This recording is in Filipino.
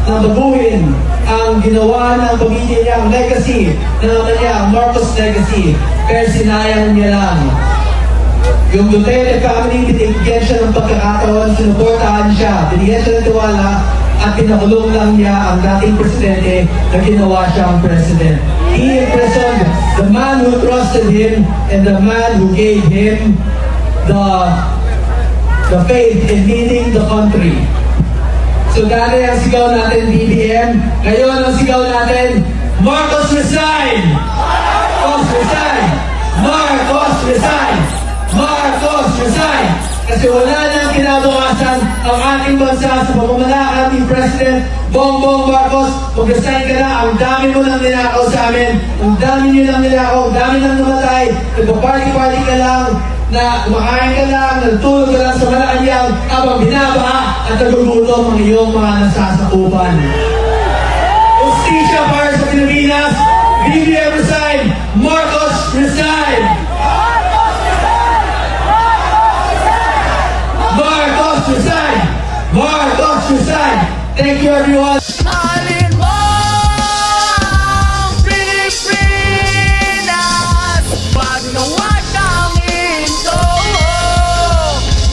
na baguhin ang ginawa ng pamilya niya, ang legacy na naman niya, ang Marcos legacy. Pero sinayang niya lang. Yung Duterte family, binigyan siya ng pagkakataon, sinuportahan siya, binigyan siya ng tiwala, at pinakulong lang niya ang dating presidente na ginawa siyang president. He imprisoned the man who trusted him and the man who gave him the faith in leading the country. So dati ang sigaw natin, BBM. Ngayon ang sigaw natin, Marcos resign! Marcos resign! Marcos resign! Marcos resign! Kasi wala nang kinabukasan ang ating bansa sa pamamalakad ni President Bongbong Marcos. Mag-resign ka na, ang dami mo nang ninakaw sa amin, ang dami nyo nang ninakaw, ang dami nang namatay, nagpa-party-party ka lang, na kumakain ka lang, natulog ka lang sa Malacanang habang binabaha at nagugutom ang iyong mga nasasakupan. Justisya para sa Pilipinas, BBM resign, Marcos resign! Marcos resign! Marcos resign! Thank you everyone!